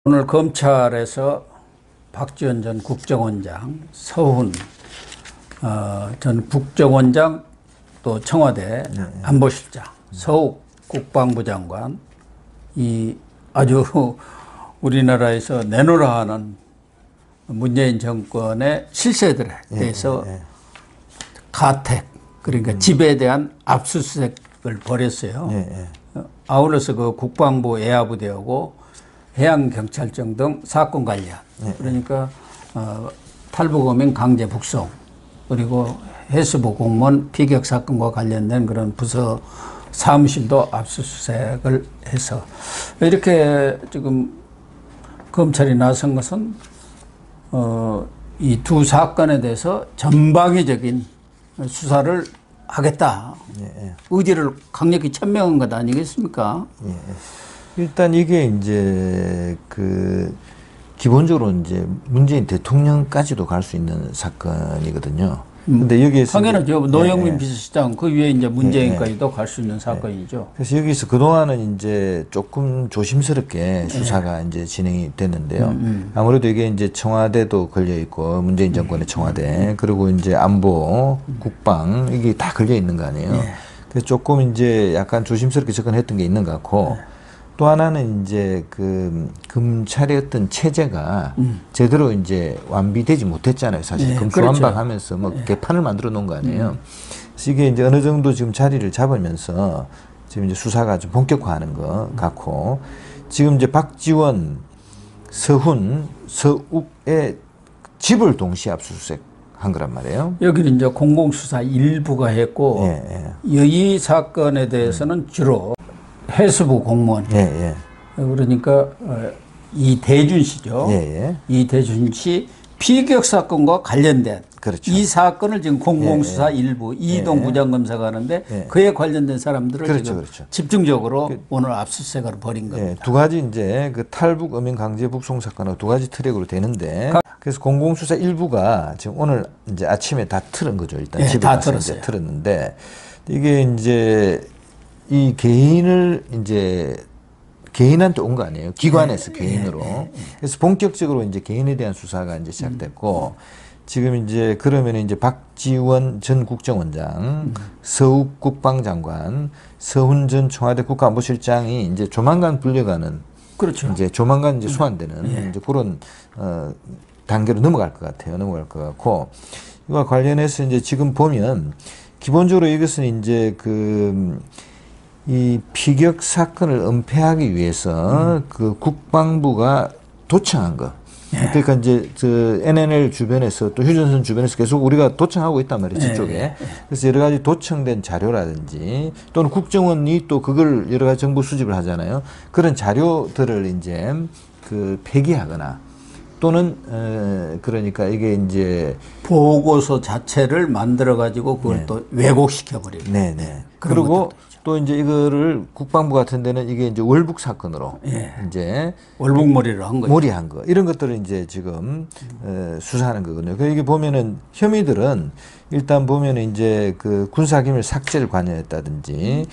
오늘 검찰에서 박지원 전 국정원장, 서훈 전 국정원장, 또 청와대 안보실장, 서욱 국방부 장관, 이 아주 우리나라에서 내놓으라 하는 문재인 정권의 실세들에 대해서 가택, 그러니까 집에 대한 압수수색을 벌였어요. 아울러서 그 국방부 애아부대하고 해양경찰청 등 사건 관련, 그러니까 탈북어민 강제 북송, 그리고 해수부 공무원 피격 사건과 관련된 그런 부서 사무실도 압수수색을 해서 이렇게 지금 검찰이 나선 것은 이 두 사건에 대해서 전방위적인 수사를 하겠다. 의지를 강력히 천명한 것 아니겠습니까? 일단 이게 이제 기본적으로 이제 문재인 대통령까지도 갈 수 있는 사건이거든요. 근데 여기에서 당연하죠. 노영민 비서실장 그 위에 이제 문재인까지도 갈 수 있는 사건이죠. 그래서 여기서 그동안은 이제 조금 조심스럽게 수사가 이제 진행이 됐는데요. 아무래도 이게 이제 청와대도 걸려 있고 문재인 정권의 청와대, 그리고 이제 안보, 국방, 이게 다 걸려 있는 거 아니에요. 그래서 조금 이제 약간 조심스럽게 접근했던 게 있는 것 같고, 또 하나는 이제 검찰의 어떤 체제가 제대로 이제 완비되지 못했잖아요. 사실 금수완박하면서 뭐 개판을 만들어 놓은 거 아니에요. 그래서 이게 이제 어느 정도 지금 자리를 잡으면서 지금 이제 수사가 좀 본격화하는 것 같고, 지금 이제 박지원, 서훈, 서욱의 집을 동시에 압수수색한 거란 말이에요. 여기는 이제 공공수사 일부가 했고, 이 사건에 대해서는 주로 해수부 공무원, 그러니까 이대준 씨죠. 이대준 씨 피격 사건과 관련된 이 사건을 지금 공공수사 일부 이동 부장검사가 하는데 그에 관련된 사람들을 지금 집중적으로 오늘 압수수색을 벌인 겁니다. 두 가지 이제 그 탈북 어민 강제 북송 사건하고 두 가지 트랙으로 되는데, 그래서 공공수사 일부가 지금 오늘 이제 아침에 다 틀은 거죠. 일단 집에 가서 이제 틀었는데, 이게 이제 이 개인을 이제 개인한테 온 거 아니에요. 기관에서 개인으로. 그래서 본격적으로 이제 개인에 대한 수사가 이제 시작됐고, 지금 이제 그러면 이제 박지원 전 국정원장, 서욱 국방장관, 서훈 전 청와대 국가안보실장이 이제 조만간 불려가는, 이제 조만간 이제 소환되는 이제 그런 단계로 넘어갈 것 같아요. 넘어갈 것 같고, 이와 관련해서 이제 지금 보면 기본적으로 이것은 이제 이 피격 사건을 은폐하기 위해서 그 국방부가 도청한 거. 그러니까 이제 NNL 주변에서 또 휴전선 주변에서 계속 우리가 도청하고 있단 말이에요. 저쪽에. 그래서 여러 가지 도청된 자료라든지 또는 국정원이 또 그걸 여러 가지 정보 수집을 하잖아요. 그런 자료들을 이제 폐기하거나 또는 그러니까 이게 이제 보고서 자체를 만들어 가지고 그걸 또 왜곡시켜 버리고. 그리고 또 이제 이거를 국방부 같은 데는 이게 이제 월북 사건으로 이제 월북몰이를 한 거죠. 몰이한 거, 이런 것들을 이제 지금 수사하는 거거든요. 그러니까 이게 보면은 혐의들은 일단 보면은 이제 그 군사기밀 삭제를 관여했다든지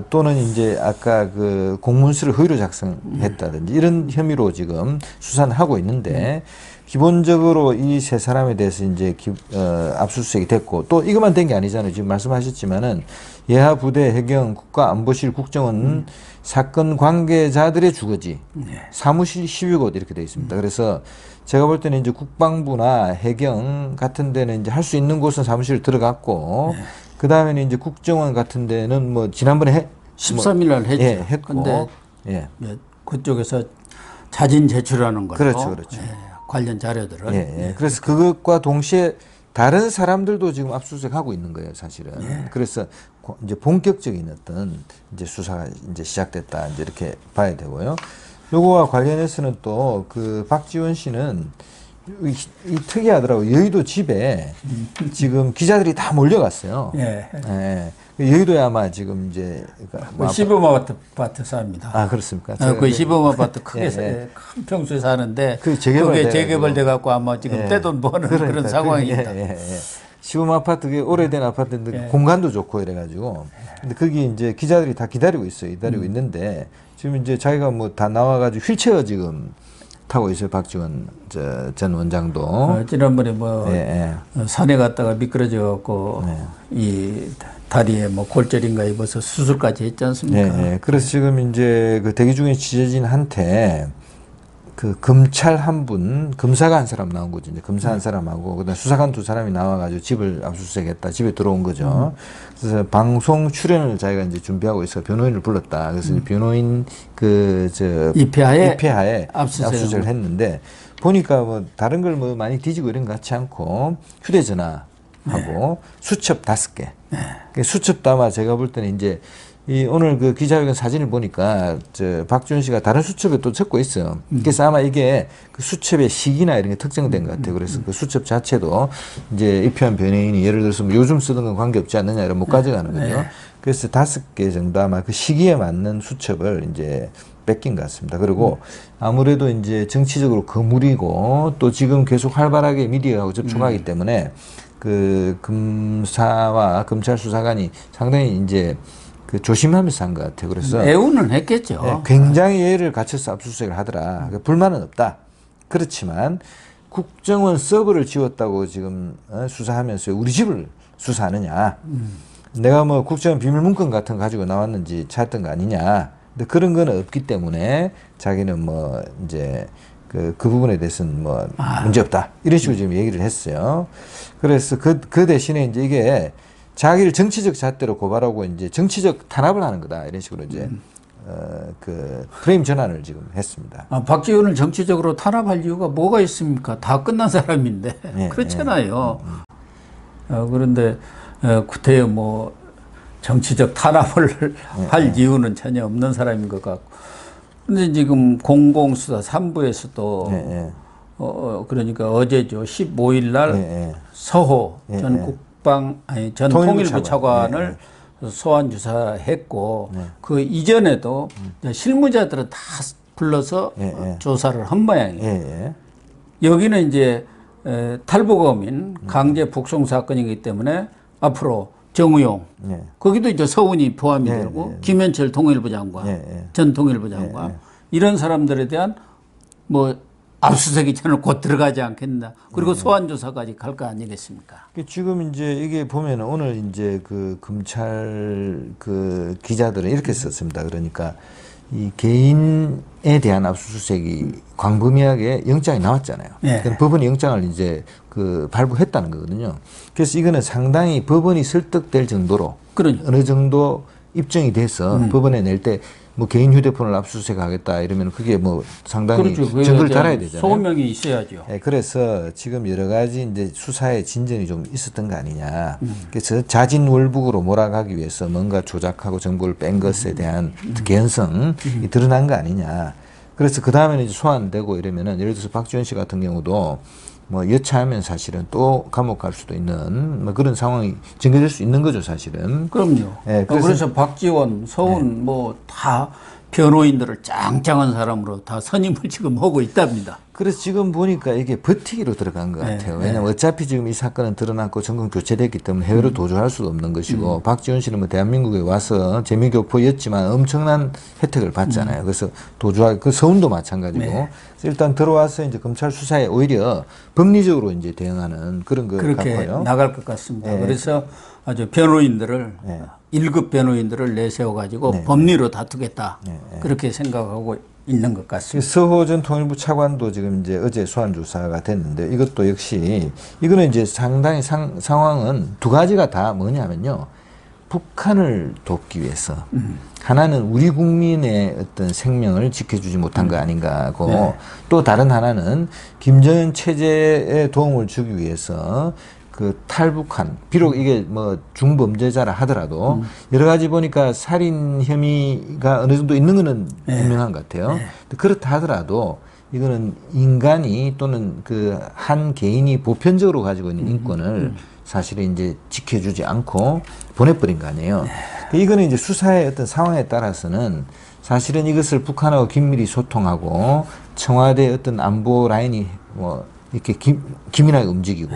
또는 이제 아까 그 공문서를 허위로 작성했다든지 이런 혐의로 지금 수사는 하고 있는데, 기본적으로 이 세 사람에 대해서 이제 압수수색이 됐고, 또 이것만 된 게 아니잖아요. 지금 말씀하셨지만은 예하 부대, 해경, 국가안보실, 국정원 사건 관계자들의 주거지, 사무실 12곳 이렇게 돼 있습니다. 그래서 제가 볼 때는 이제 국방부나 해경 같은 데는 이제 할 수 있는 곳은 사무실 들어갔고, 그 다음에는 이제 국정원 같은 데는 뭐 지난번에 13일 날 했죠. 근데 그쪽에서 자진 제출하는 거죠. 관련 자료들을. 그래서 그것과 동시에 다른 사람들도 지금 압수수색하고 있는 거예요, 사실은. 그래서 이제 본격적인 어떤 이제 수사가 이제 시작됐다, 이제 이렇게 봐야 되고요. 요거와 관련해서는 또 박지원 씨는 이 특이하더라고요. 여의도 집에 지금 기자들이 다 몰려갔어요. 여의도에 아마 지금 이제 시범 아파트 삽니다. 그렇습니까? 그 시범 아파트 크게 큰 평수에 사는데 그게 재개발돼 갖고 아마 지금 떼돈 버는 그런 상황입니다. 시범 아파트, 오래된 아파트인데 공간도 좋고 이래가지고. 근데 거기 이제 기자들이 다 기다리고 있어요. 기다리고 있는데 지금 이제 자기가 뭐 다 나와가지고 휠체어 지금 타고 있어요. 박지원 전 원장도. 지난번에 뭐 산에 갔다가 미끄러져 갖고 이 다리에 뭐 골절인가 입어서 수술까지 했지 않습니까? 그래서 지금 이제 그 대기 중에 취재진한테 그 검찰 한 분, 검사가 한 사람 나온 거죠. 이제 검사 한 사람하고 그다음 수사관 두 사람이 나와가지고 집을 압수수색했다. 집에 들어온 거죠. 그래서 방송 출연을 자기가 이제 준비하고 있어 변호인을 불렀다. 그래서 변호인 입회하에 압수수색을 했는데 보니까 뭐 다른 걸 뭐 많이 뒤지고 이런 것 같지 않고 휴대전화하고 수첩 5개. 수첩도 아마 제가 볼 때는 이제 오늘 그 기자회견 사진을 보니까 박지원 씨가 다른 수첩에 또 적고 있어요. 그래서 아마 이게 그 수첩의 시기나 이런 게 특정된 것 같아요. 그래서 그 수첩 자체도 이제 입회한 변호인이 예를 들어서 뭐 요즘 쓰던 건 관계없지 않느냐 이런 못 가져가는 거죠. 그래서 5개 정도 아마 그 시기에 맞는 수첩을 이제 뺏긴 것 같습니다. 그리고 아무래도 이제 정치적으로 거물이고 또 지금 계속 활발하게 미디어하고 접촉하기 때문에 그 검사와 검찰 수사관이 상당히 이제 그 조심하면서 한 것 같아요. 그래서 애우는 했겠죠. 굉장히 예의를 갖춰서 압수수색을 하더라. 불만은 없다. 그렇지만 국정원 서버를 지웠다고 지금 수사하면서 우리 집을 수사하느냐. 내가 뭐 국정원 비밀문건 같은 거 가지고 나왔는지 찾았던 거 아니냐. 근데 그런 건 없기 때문에 자기는 뭐 이제 그 부분에 대해서는 뭐 문제 없다. 이런 식으로 지금 얘기를 했어요. 그래서 그 대신에 이제 이게 자기를 정치적 잣대로 고발하고 이제 정치적 탄압을 하는 거다. 이런 식으로 이제 그 프레임 전환을 지금 했습니다. 박지원을 정치적으로 탄압할 이유가 뭐가 있습니까? 다 끝난 사람인데 그렇잖아요. 그런데 구태여 뭐 정치적 탄압을 할 이유는 전혀 없는 사람인 것 같고. 근데 지금 공공수사 3부에서도 그러니까 어제죠. 15일 날 서호 전 통일부 차관을 소환 조사했고 그 이전에도 실무자들은 다 불러서 조사를 한 모양이에요. 여기는 이제 탈북어민 강제 북송 사건이기 때문에 앞으로 정우용 거기도 이제 서훈이 포함이 되고 김현철 통일부 장관 전 통일부 장관 이런 사람들에 대한 뭐 압수수색이 저는 곧 들어가지 않겠나. 그리고 소환 조사까지 갈 거 아니겠습니까? 지금 이제 이게 보면 오늘 이제 그 검찰 그 기자들은 이렇게 썼습니다. 그러니까 이 개인에 대한 압수수색이 광범위하게 영장이 나왔잖아요. 그러니까 법원이 영장을 이제 그 발부했다는 거거든요. 그래서 이거는 상당히 법원이 설득될 정도로 어느 정도 입증이 돼서 법원에 낼 때 뭐 개인 휴대폰을 압수수색하겠다 이러면 그게 뭐 상당히 증거를 달아야 되잖아요. 소명이 있어야죠. 그래서 지금 여러 가지 이제 수사에 진전이 좀 있었던 거 아니냐. 그래서 자진월북으로 몰아가기 위해서 뭔가 조작하고 정보를 뺀 것에 대한 개연성이 드러난 거 아니냐. 그래서 그 다음에는 이제 소환되고 이러면은 예를 들어서 박지원 씨 같은 경우도 뭐 여차하면 사실은 또 감옥 갈 수도 있는 뭐 그런 상황이 전개될 수 있는 거죠, 사실은. 그럼요. 그래서 박지원, 서훈 뭐 다 변호인들을 짱짱한 사람으로 다 선임을 지금 하고 있답니다. 그래서 지금 보니까 이게 버티기로 들어간 것 같아요. 왜냐하면 어차피 지금 이 사건은 드러났고 정권 교체됐기 때문에 해외로 도주할 수도 없는 것이고 박지원 씨는 뭐 대한민국에 와서 재미교포였지만 엄청난 혜택을 받잖아요. 그래서 도주하기, 그 서훈도 마찬가지고. 그래서 일단 들어와서 이제 검찰 수사에 오히려 법리적으로 이제 대응하는 그런 것 그렇게 같고요. 나갈 것 같습니다. 그래서 아주 변호인들을 1급 변호인들을 내세워가지고 법리로 다투겠다. 그렇게 생각하고 있는 것 같습니다. 서호 전 통일부 차관도 지금 이제 어제 소환 조사가 됐는데 이것도 역시 이거는 이제 상당히 상황은 두 가지가 다 뭐냐면요. 북한을 돕기 위해서 하나는 우리 국민의 어떤 생명을 지켜주지 못한 거 아닌가 하고 또 다른 하나는 김정은 체제에 도움을 주기 위해서 그 탈북한 비록 이게 뭐 중범죄자라 하더라도 여러 가지 보니까 살인 혐의가 어느 정도 있는 거는 분명한 것 같아요. 그렇다 하더라도 이거는 인간이 또는 그 한 개인이 보편적으로 가지고 있는 인권을 사실은 이제 지켜주지 않고 보내버린 거 아니에요. 이거는 이제 수사의 어떤 상황에 따라서는 사실은 이것을 북한하고 긴밀히 소통하고 청와대 어떤 안보 라인이 뭐 이렇게 기민하게 움직이고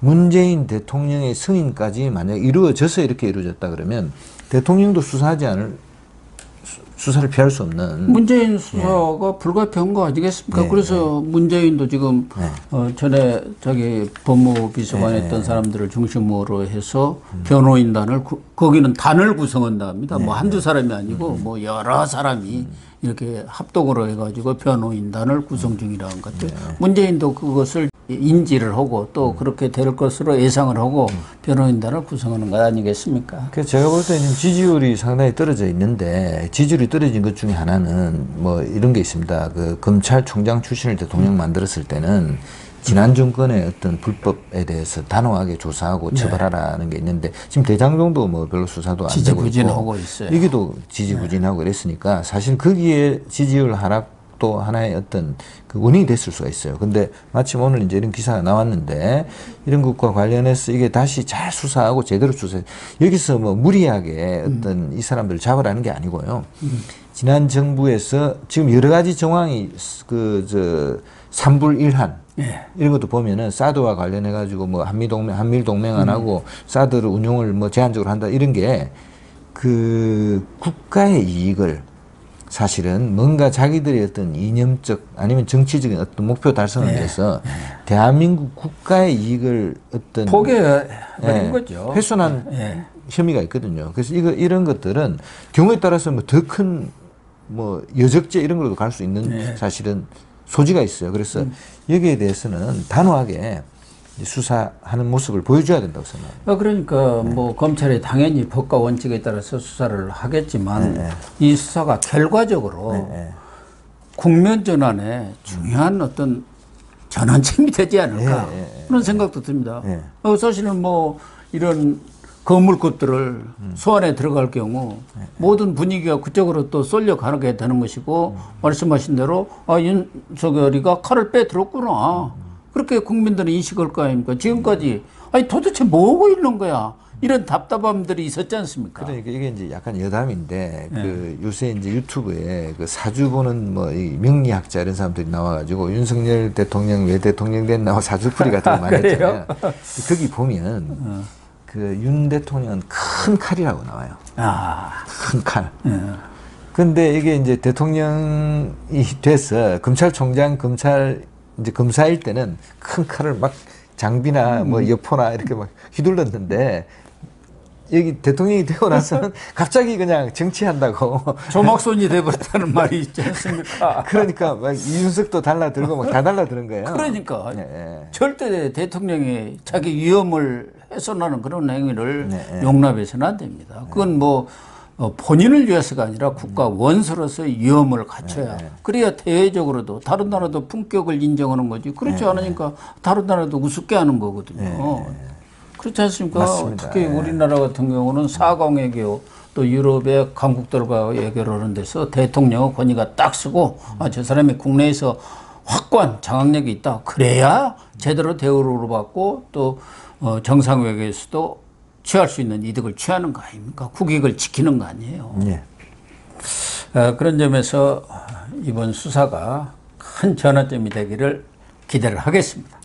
문재인 대통령의 승인까지 만약 이루어져서 이렇게 이루어졌다 그러면 대통령도 수사를 피할 수 없는 문재인 수사가 불가피한 거 아니겠습니까? 그래서 문재인도 지금 전에 자기 법무비서관 했던 사람들을 중심으로 해서 변호인단을 거기는 단을 구성한다 합니다. 뭐 한두 사람이 아니고 뭐 여러 사람이 이렇게 합동으로 해가지고 변호인단을 구성 중이라는 것 같아요. 문재인도 그것을 인지를 하고 또 그렇게 될 것으로 예상을 하고 변호인단을 구성하는 것 아니겠습니까? 그래서 제가 볼 때는 지지율이 상당히 떨어져 있는데 지지율이 떨어진 것 중에 하나는 뭐 이런 게 있습니다. 그 검찰총장 출신을 대통령 만들었을 때는 지난 정권의 어떤 불법에 대해서 단호하게 조사하고 처벌하라는 게 있는데 지금 대장동도 뭐 별로 수사도 안 되고 지지부진하고 있어요. 이게도 지지부진하고 그랬으니까 사실 거기에 지지율 하락도 하나의 어떤 그 원인이 됐을 수가 있어요. 근데 마침 오늘 이제 이런 기사가 나왔는데 이런 것과 관련해서 이게 다시 잘 수사하고 제대로 수사해. 여기서 뭐 무리하게 어떤 이 사람들을 잡으라는 게 아니고요. 지난 정부에서 지금 여러 가지 정황이 삼불일한 이런 것도 보면은 사드와 관련해 가지고 뭐 한미일 동맹 안 하고 사드를 운용을 뭐 제한적으로 한다 이런 게 그 국가의 이익을 사실은 뭔가 자기들의 어떤 이념적 아니면 정치적인 어떤 목표 달성을 위해서 대한민국 국가의 이익을 어떤 포기해버린 거죠. 훼손한 혐의가 있거든요. 그래서 이런 것들은 경우에 따라서 뭐 더 큰 뭐 여적죄 이런 걸로도 갈 수 있는 사실은 소지가 있어요. 그래서 여기에 대해서는 단호하게 수사하는 모습을 보여줘야 된다고 생각합니다. 그러니까 뭐 검찰이 당연히 법과 원칙에 따라서 수사를 하겠지만 이 수사가 결과적으로 국면 전환에 중요한 어떤 전환점이 되지 않을까 그런 생각도 듭니다. 사실은 뭐 이런 거물급들을 소환에 들어갈 경우 모든 분위기가 그쪽으로 또 쏠려가게 되는 것이고 말씀하신 대로 윤석열이가 칼을 빼들었구나. 그렇게 국민들은 인식할 거 아닙니까? 지금까지 아니 도대체 뭐 하고 있는 거야? 이런 답답함들이 있었지 않습니까? 그러니까 이게 이제 약간 여담인데 그 요새 이제 유튜브에 그 사주 보는 뭐 이 명리학자 이런 사람들이 나와가지고 윤석열 대통령 왜 대통령 됐나 사주풀이 같은 거 많이 했잖아요. 거기 보면 그 윤 대통령은 큰 칼이라고 나와요. 큰 칼. 근데 이게 이제 대통령이 돼서 검찰총장 이제 검사일 때는 큰 칼을 막 장비나 뭐 여포나 이렇게 막 휘둘렀는데 여기 대통령이 되고 나서는 갑자기 그냥 정치한다고 조막손이 돼버렸다는 말이 있지 않습니까? 그러니까 막 이준석도 달라들고 막 다 달라드는 거예요. 그러니까 절대 대통령이 자기 위험을 훼손하는 그런 행위를 용납해서는 안 됩니다. 그건 뭐 본인을 위해서가 아니라 국가 원수로서 위험을 갖춰야 그래야 대외적으로도 다른 나라도 품격을 인정하는 거지. 그렇지 않으니까 다른 나라도 우습게 하는 거거든요. 그렇지 않습니까? 맞습니다. 특히 우리나라 같은 경우는 사강외교 또 유럽의 강국들과 외교를 하는 데서 대통령의 권위가 딱 쓰고 저 사람이 국내에서 확고한 장악력이 있다. 그래야 제대로 대우를 받고 또 정상 외교에서도 취할 수 있는 이득을 취하는 거 아닙니까? 국익을 지키는 거 아니에요. 그런 점에서 이번 수사가 큰 전환점이 되기를 기대를 하겠습니다.